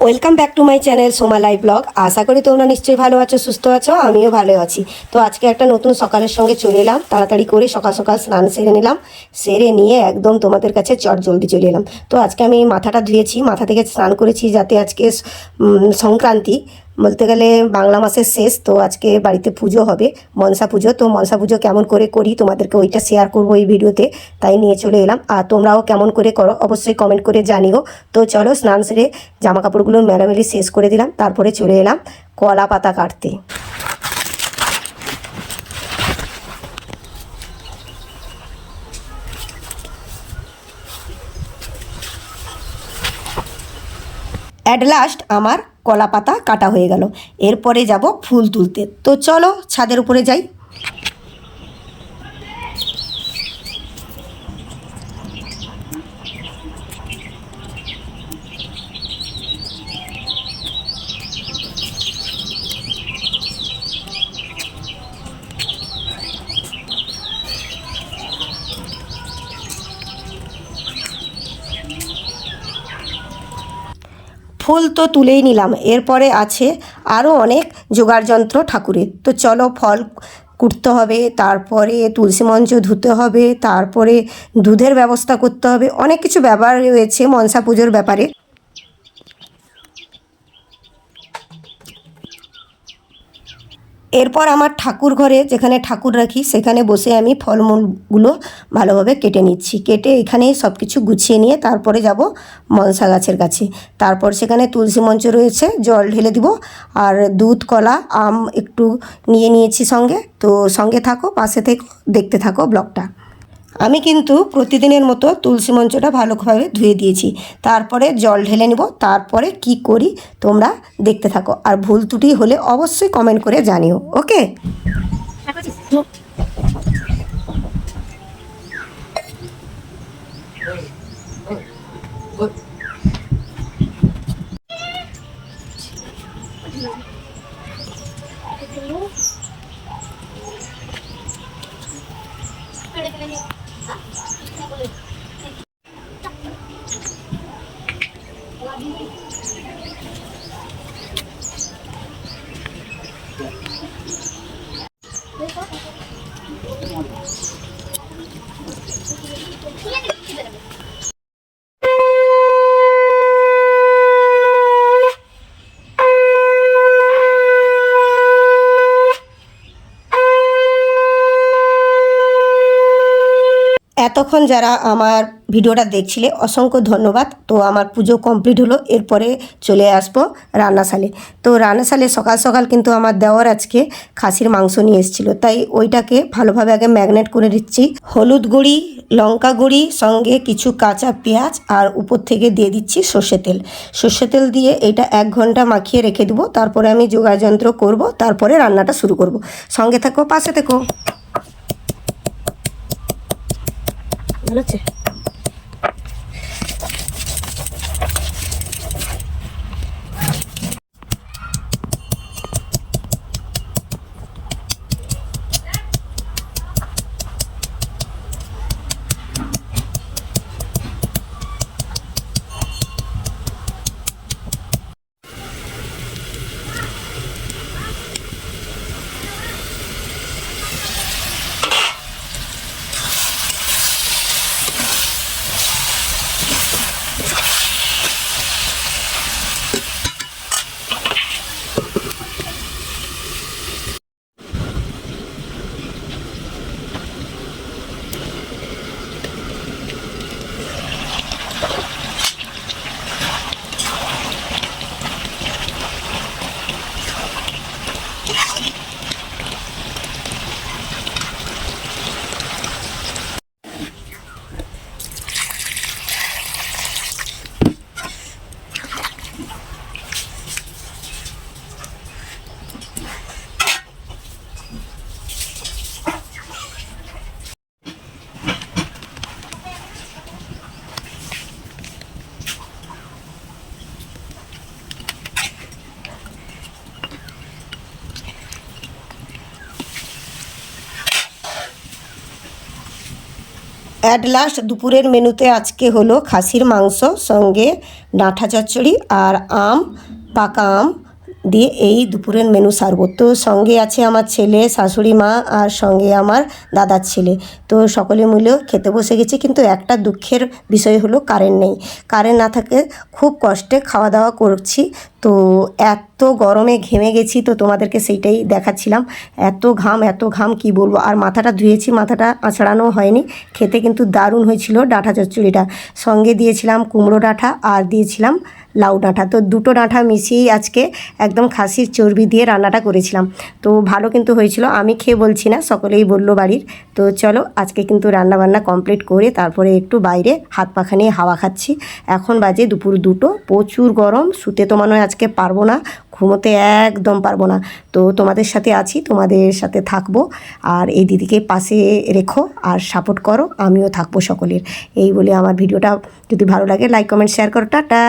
Welcome back to my channel Soma live blog. আশা করি তোমরা নিশ্চয়ই ভালো আছো, সুস্থ আছো, আমিও ভালো আছি। তো আজকে একটা নতুন সকালের সঙ্গে চলে এলাম, তাড়াতাড়ি করে সকাল সকাল স্নান সেরে নিলাম, সেরে নিয়ে একদম তোমাদের কাছে জলদি চলে এলাম। তো আজকে আমি মাথাটা ধুয়েছি, মাথা থেকে স্নান করেছি, যাতে আজকে সংক্রান্তি বলতে গেলে বাংলা মাসের শেষ। তো আজকে বাড়িতে পুজো হবে, মনসা পুজো। তো মনসা পুজো কেমন করে করি তোমাদেরকে ওইটা শেয়ার করবো এই ভিডিওতে, তাই নিয়ে চলে এলাম। আর তোমরাও কেমন করে করো অবশ্যই কমেন্ট করে জানিও। তো চলো, স্নান সেরে জামা কাপড়গুলো মেলামেলি শেষ করে দিলাম, তারপরে চলে এলাম কলা পাতা কাটতে। অ্যাট লাস্ট আমার কলা পাতা কাটা হয়ে গেল। এরপরে যাব ফুল তুলতে। তো চলো ছাদের উপরে যাই। ফুল তো তুলেই নিলাম, এরপরে আছে আরও অনেক জোগাড় যন্ত্র ঠাকুরের। তো চলো, ফল কুটতে হবে, তারপরে তুলসী মঞ্চ ধুতে হবে, তারপরে দুধের ব্যবস্থা করতে হবে, অনেক কিছু ব্যাপার রয়েছে মনসা পুজোর ব্যাপারে। এরপর আমার ঠাকুর ঘরে, যেখানে ঠাকুর রাখি, সেখানে বসে আমি ফলমূলগুলো ভালোভাবে কেটে নিচ্ছি। কেটে এখানেই সব কিছু গুছিয়ে নিয়ে তারপরে যাব মনসা গাছের কাছে। তারপর সেখানে তুলসী মঞ্চ রয়েছে, জল ঢেলে দিব, আর দুধ, কলা, আম একটু নিয়ে নিয়েছি সঙ্গে। তো সঙ্গে থাকো, পাশে থেকে দেখতে থাকো ব্লগটা। আমি কিন্তু প্রতিদিনের মতো তুলসী মঞ্চটা ভালোভাবে ধুয়ে দিয়েছি, তারপরে জল ঢেলে নিব। তারপরে কি করি তোমরা দেখতে থাকো, আর ভুল ত্রুটি হলে অবশ্যই কমেন্ট করে জানিও, ওকে। এতক্ষণ যারা আমার ভিডিওটা দেখছিলে অসংখ্য ধন্যবাদ। তো আমার পুজো কমপ্লিট হলো, এরপরে চলে আসবো রান্নাশালে। তো রান্নাশালে সকাল সকাল কিন্তু আমার দেওয়ার আজকে খাসির মাংস নিয়ে এসেছিলো, তাই ওইটাকে ভালোভাবে আগে ম্যাগনেট করে দিচ্ছি। হলুদ গুঁড়ি, লঙ্কা গুঁড়ি, সঙ্গে কিছু কাঁচা পেঁয়াজ, আর উপর থেকে দিয়ে দিচ্ছি সর্ষে তেল। সর্ষে তেল দিয়ে এটা 1 ঘন্টা মাখিয়ে রেখে দেবো, তারপরে আমি যোগাড় যন্ত্র করবো, তারপরে রান্নাটা শুরু করব। সঙ্গে থাকো, পাশে থেকো। ভালো আছে। অ্যাট লাস্ট দুপুরের মেনুতে আজকে হলো খাসির মাংস, সঙ্গে ডাঁটা চচ্চড়ি আর আম, পাকা আম দিয়ে এই দুপুরের মেনু সারবো। তো সঙ্গে আছে আমার ছেলে, শাশুড়ি মা আর সঙ্গে আমার দাদার ছেলে। তো সকলে মিলেও খেতে বসে গেছি, কিন্তু একটা দুঃখের বিষয় হলো কারেন্ট নেই। কারেন্ট না থাকে খুব কষ্টে খাওয়া দাওয়া করছি। তো এত গরমে ঘেমে গেছি, তো তোমাদেরকে সেইটাই দেখাচ্ছিলাম। এত ঘাম কি বলবো। আর মাথাটা ধুয়েছি, মাথাটা আঁচড়ানো হয়নি। খেতে কিন্তু দারুণ হয়েছিল ডাঁটা চচ্চড়িটা। সঙ্গে দিয়েছিলাম কুমড়ো ডাঁটা আর দিয়েছিলাম লাউ ডাঁটা। তো দুটো ডাঁটা মিশিয়েই আজকে একদম খাসির চর্বি দিয়ে রান্নাটা করেছিলাম। তো ভালো কিন্তু হয়েছিল। আমি খেয়ে বলছি না, সকলেই বললো বাড়ির। তো চলো আজকে কিন্তু রান্নাবান্না কমপ্লিট করে তারপরে একটু বাইরে হাত পাখা নিয়ে হাওয়া খাচ্ছি। এখন বাজে দুপুর 2টো, প্রচুর গরম। শুতে তো মনে হয় আজকে পারবো না, ঘুমোতে একদম পারবো না। তো তোমাদের সাথে আছি, তোমাদের সাথে থাকবো। আর এই দিদিকে পাশে রেখো আর সাপোর্ট করো, আমিও থাকবো সকলের। এই বলে আমার ভিডিওটা যদি ভালো লাগে লাইক কমেন্ট শেয়ার করো। টাটা।